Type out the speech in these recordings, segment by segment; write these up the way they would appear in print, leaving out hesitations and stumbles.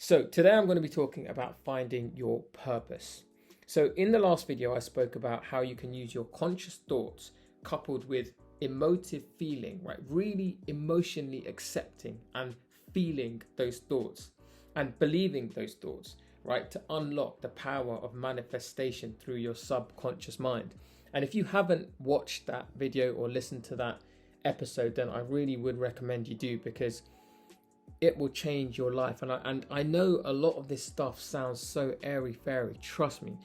So today I'm going to be talking about finding your purpose. So in the last video, I spoke about how you can use your conscious thoughts coupled with emotive feeling, right? Really emotionally accepting and feeling those thoughts and believing those thoughts, right? To unlock the power of manifestation through your subconscious mind. And if you haven't watched that video or listened to that episode, then I really would recommend you do, because it will change your life. And I know a lot of this stuff sounds so airy-fairy. Trust me,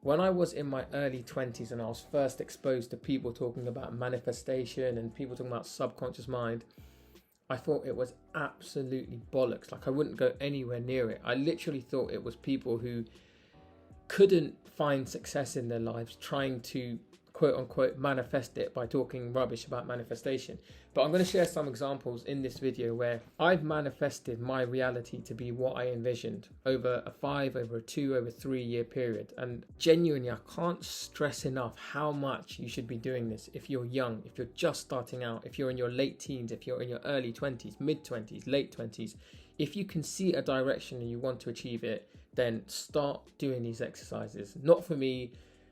when I was in my early 20s and I was first exposed to people talking about manifestation and people talking about subconscious mind, I thought it was absolutely bollocks. Like, I wouldn't go anywhere near it. I literally thought it was people who couldn't find success in their lives trying to quote unquote manifest it by talking rubbish about manifestation. But I'm going to share some examples in this video where I've manifested my reality to be what I envisioned over a 5, over a 2, over 3 year period. And genuinely, I can't stress enough how much you should be doing this if you're young, if you're just starting out, if you're in your late teens, if you're in your early 20s, mid 20s, late 20s. If you can see a direction and you want to achieve it, then start doing these exercises. Not for me,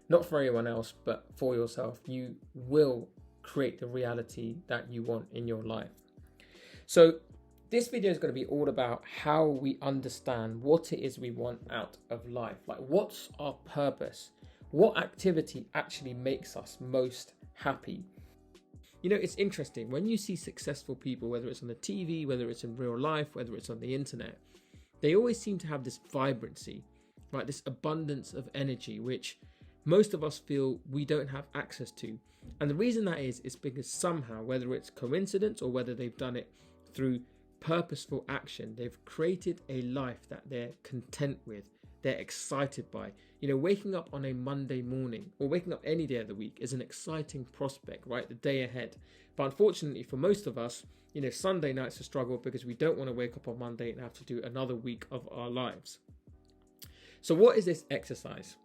not for anyone else, but for yourself. You will create the reality that you want in your life. So this video is going to be all about how we understand what it is we want out of life. Like, what's our purpose? What activity actually makes us most happy? You know, it's interesting when you see successful people, whether it's on the TV, whether it's in real life, whether it's on the internet, they always seem to have this vibrancy, right? This abundance of energy, which most of us feel we don't have access to. And the reason that is because somehow, whether it's coincidence or whether they've done it through purposeful action, they've created a life that they're content with, they're excited by. You know, waking up on a Monday morning or waking up any day of the week is an exciting prospect, right? The day ahead. But unfortunately for most of us, you know, Sunday night's a struggle because we don't want to wake up on Monday and have to do another week of our lives. So what is this exercise?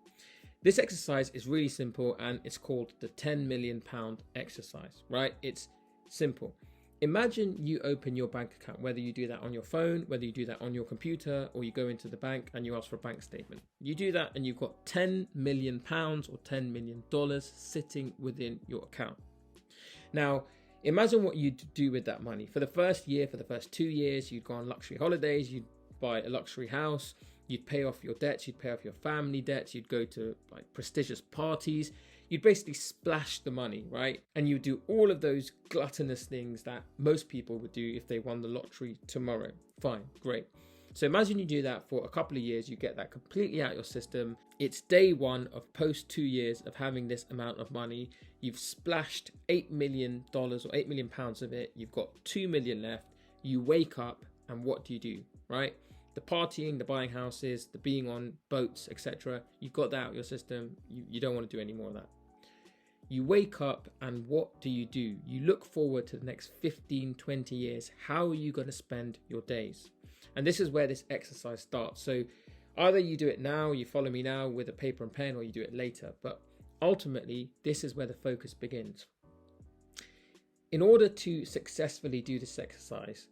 This exercise is really simple, and it's called the 10 million pound exercise, right? It's simple. Imagine you open your bank account, whether you do that on your phone, whether you do that on your computer, or you go into the bank and you ask for a bank statement. You do that and you've got 10 million pounds or $10 million sitting within your account. Now, imagine what you'd do with that money. For the first year, for the first 2 years, you'd go on luxury holidays, you'd buy a luxury house, you'd pay off your debts, you'd pay off your family debts, you'd go to like prestigious parties, you'd basically splash the money, right? And you do all of those gluttonous things that most people would do if they won the lottery tomorrow. Fine, great. So imagine you do that for a couple of years, you get that completely out of your system. It's day one of post 2 years of having this amount of money. You've splashed $8 million or £8 million of it. You've got 2 million left. You wake up and what do, right? The partying, the buying houses, the being on boats, etc. You've got that out of your system. You don't want to do any more of that. You wake up and what do? You look forward to the next 15, 20 years. How are you going to spend your days? And this is where this exercise starts. So either you do it now, you follow me now with a paper and pen, or you do it later. But ultimately, this is where the focus begins. In order to successfully do this exercise,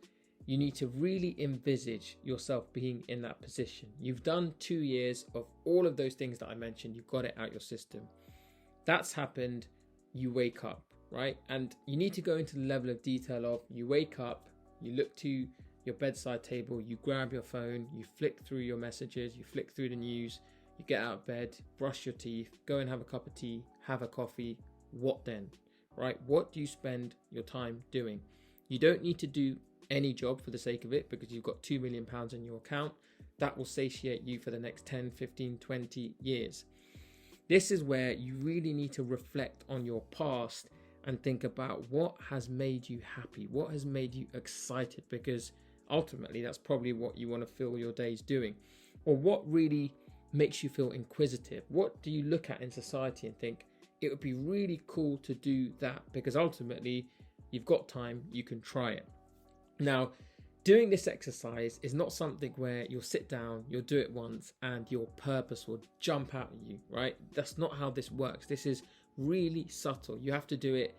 you need to really envisage yourself being in that position. You've done 2 years of all of those things that I mentioned. You've got it out your system. That's happened. You wake up, right? And you need to go into the level of detail of you wake up, you look to your bedside table, you grab your phone, you flick through your messages, you flick through the news, you get out of bed, brush your teeth, go and have a cup of tea, have a coffee. What then, right? What do you spend your time doing? You don't need to do any job for the sake of it because you've got £2 million in your account. That will satiate you for the next 10, 15, 20 years. This is where you really need to reflect on your past and think about what has made you happy, what has made you excited, because ultimately that's probably what you want to fill your days doing. Or what really makes you feel inquisitive? What do you look at in society and think it would be really cool to do that? Because ultimately you've got time, you can try it. Now, doing this exercise is not something where you'll sit down, you'll do it once and your purpose will jump out at you, right? That's not how this works. This is really subtle. You have to do it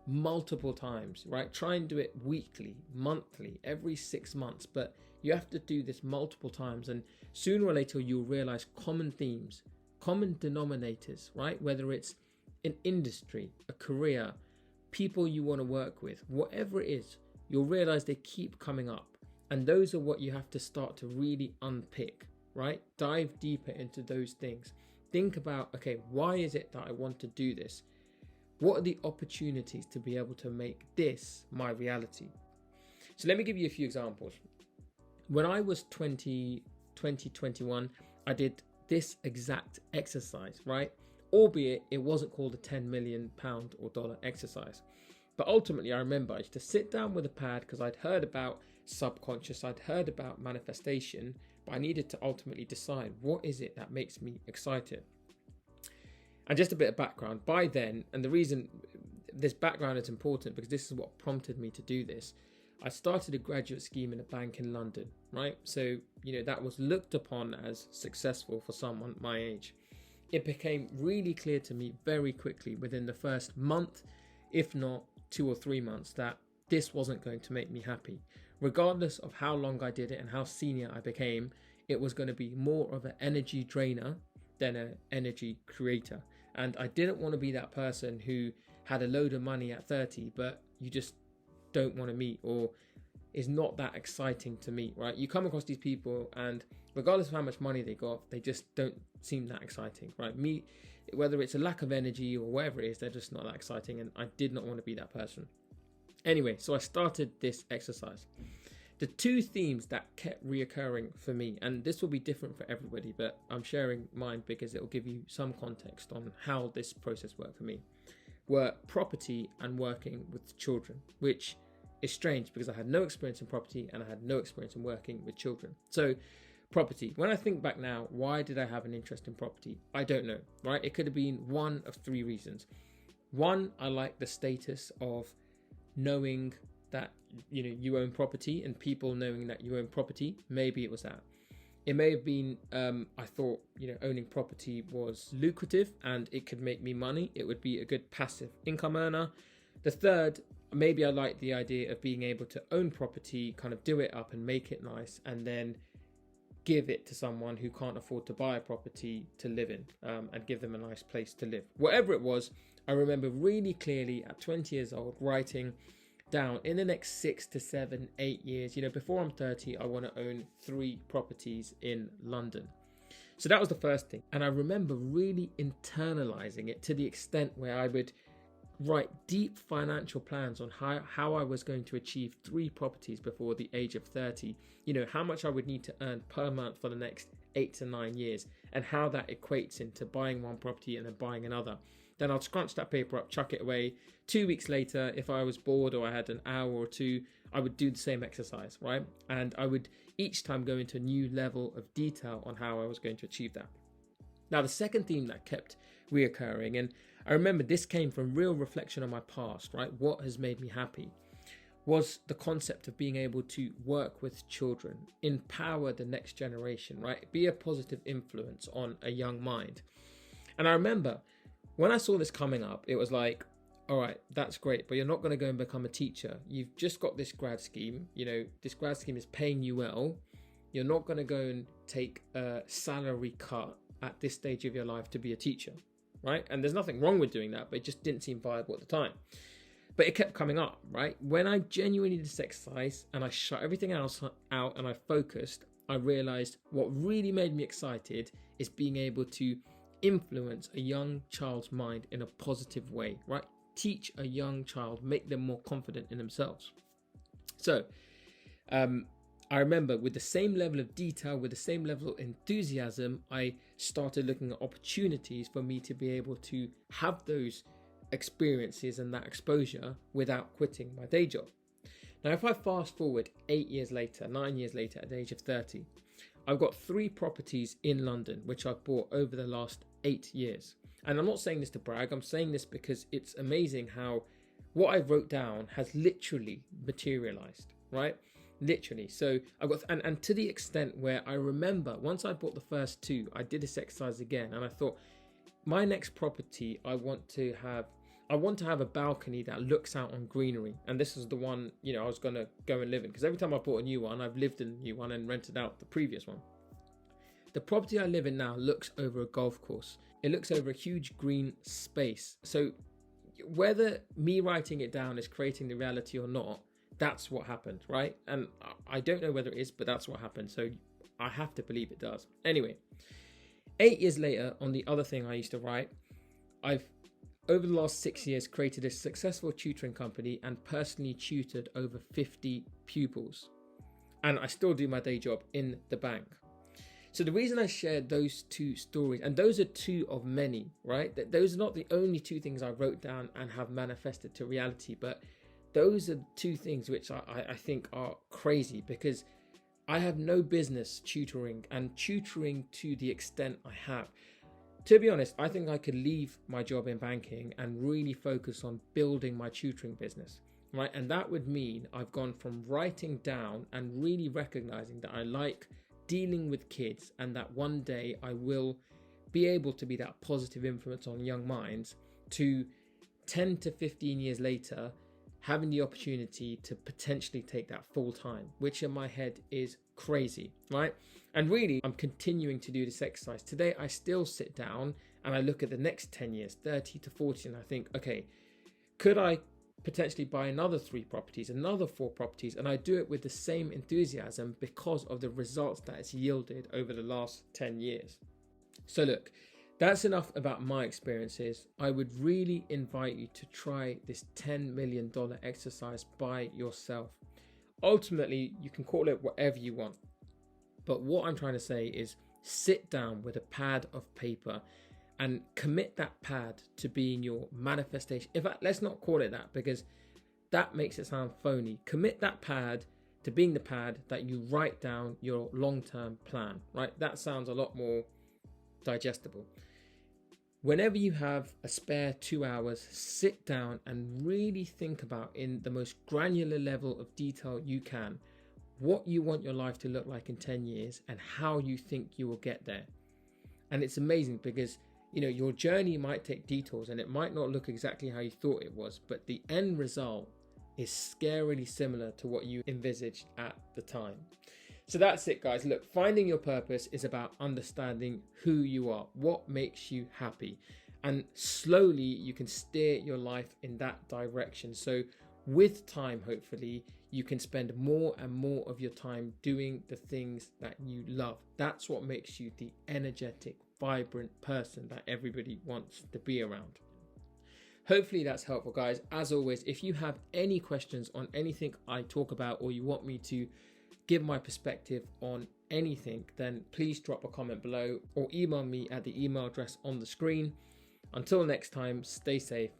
multiple times, right? Try and do it weekly, monthly, every 6 months, but You have to do this multiple times, and sooner or later you'll realize common themes, common denominators, right? Whether it's an industry, a career, people you want to work with, whatever it is, you'll realize they keep coming up. And those are what you have to start to really unpick, right? Dive deeper into those things. Think about, okay, why is it that I want to do this? What are the opportunities to be able to make this my reality? So let me give you a few examples. When I was 21, I did this exact exercise, right? Albeit it wasn't called a 10 million pound or dollar exercise. But ultimately, I remember I used to sit down with a pad because I'd heard about subconscious, I'd heard about manifestation, but I needed to ultimately decide what is it that makes me excited. And just a bit of background, by then, and the reason this background is important because this is what prompted me to do this. I started a graduate scheme in a bank in London, right? So, that was looked upon as successful for someone my age. It became really clear to me very quickly within the first month, if not 2 or 3 months, that this wasn't going to make me happy. Regardless of how long I did it and how senior I became, it was going to be more of an energy drainer than an energy creator. And I didn't want to be that person who had a load of money at 30, but you just don't want to meet, or is not that exciting to meet, right? You come across these people and regardless of how much money they got, they just don't seem that exciting, right? Whether it's a lack of energy or whatever it is, they're just not that exciting, and I did not want to be that person. Anyway, so I started this exercise. The two themes that kept reoccurring for me, and this will be different for everybody, but I'm sharing mine because it will give you some context on how this process worked for me, were property and working with children, which is strange because I had no experience in property and I had no experience in working with children. So property, when I think back now, why did I have an interest in property? I don't know, right? It could have been one of 3 reasons. One, I like the status of knowing that you own property and people knowing that you own property. Maybe it was that. It may have been I thought owning property was lucrative and it could make me money. It would be a good passive income earner. The third, maybe I like the idea of being able to own property, kind of do it up and make it nice, and then give it to someone who can't afford to buy a property to live in, and give them a nice place to live. Whatever it was, I remember really clearly at 20 years old writing down, in the next 6 to 7, 8 years, before I'm 30, I want to own 3 properties in London. So that was the first thing. And I remember really internalizing it to the extent where I would write deep financial plans on how I was going to achieve 3 properties before the age of 30, how much I would need to earn per month for the next 8 to 9 years, and how that equates into buying one property and then buying another. Then I'd scrunch that paper up, chuck it away. 2 weeks later, if I was bored or I had an hour or two, I would do the same exercise, right? And I would each time go into a new level of detail on how I was going to achieve that. Now, the second theme that kept reoccurring, and I remember this came from real reflection on my past, right? What has made me happy was the concept of being able to work with children, empower the next generation, right? Be a positive influence on a young mind. And I remember when I saw this coming up, it was like, all right, that's great, but you're not going to go and become a teacher. You've just got this grad scheme. This grad scheme is paying you well. You're not going to go and take a salary cut at this stage of your life to be a teacher, right? And there's nothing wrong with doing that, but it just didn't seem viable at the time. But it kept coming up, right? When I genuinely did this exercise and I shut everything else out and I focused, I realized what really made me excited is being able to influence a young child's mind in a positive way, right? Teach a young child, make them more confident in themselves. So I remember with the same level of detail, with the same level of enthusiasm, I started looking at opportunities for me to be able to have those experiences and that exposure without quitting my day job. Now, if I fast forward 8 years later, 9 years later, at the age of 30, I've got 3 properties in London, which I've bought over the last 8 years. And I'm not saying this to brag, I'm saying this because it's amazing how what I wrote down has literally materialized, right? Literally. So I've got, and to the extent where I remember once I bought the first 2, I did this exercise again and I thought, my next property, I want I want to have a balcony that looks out on greenery. And this is the one, you know, I was going to go and live in, because every time I bought a new one, I've lived in the new one and rented out the previous one. The property I live in now looks over a golf course. It looks over a huge green space. So whether me writing it down is creating the reality or not, that's what happened, right? And I don't know whether it is, but that's what happened. So I have to believe it does. Anyway, 8 years later, on the other thing I used to write, I've, over the last 6 years, created a successful tutoring company and personally tutored over 50 pupils. And I still do my day job in the bank. So the reason I shared those two stories, and those are two of many, right? Those are not the only two things I wrote down and have manifested to reality, but those are two things which I think are crazy, because I have no business tutoring, and tutoring to the extent I have. To be honest, I think I could leave my job in banking and really focus on building my tutoring business, right? And that would mean I've gone from writing down and really recognizing that I like dealing with kids, and that one day I will be able to be that positive influence on young minds, to 10 to 15 years later having the opportunity to potentially take that full time, which in my head is crazy, right? And really, I'm continuing to do this exercise. Today, I still sit down and I look at the next 10 years, 30 to 40, and I think, okay, could I potentially buy another 3 properties, another 4 properties? And I do it with the same enthusiasm because of the results that it's yielded over the last 10 years. So look, that's enough about my experiences. I would really invite you to try this $10 million exercise by yourself. Ultimately, you can call it whatever you want. But what I'm trying to say is, sit down with a pad of paper and commit that pad to being your manifestation. In fact, let's not call it that, because that makes it sound phony. Commit that pad to being the pad that you write down your long-term plan, right? That sounds a lot more digestible. Whenever you have a spare 2 hours, sit down and really think about, in the most granular level of detail you can, what you want your life to look like in 10 years and how you think you will get there. And it's amazing, because you know, your journey might take detours and it might not look exactly how you thought it was, but the end result is scarily similar to what you envisaged at the time. So that's it, guys. Look, finding your purpose is about understanding who you are, what makes you happy, and slowly you can steer your life in that direction. So with time, hopefully, you can spend more and more of your time doing the things that you love. That's what makes you the energetic, vibrant person that everybody wants to be around. Hopefully that's helpful, guys. As always, if you have any questions on anything I talk about, or you want me to give my perspective on anything, then please drop a comment below or email me at the email address on the screen. Until next time, stay safe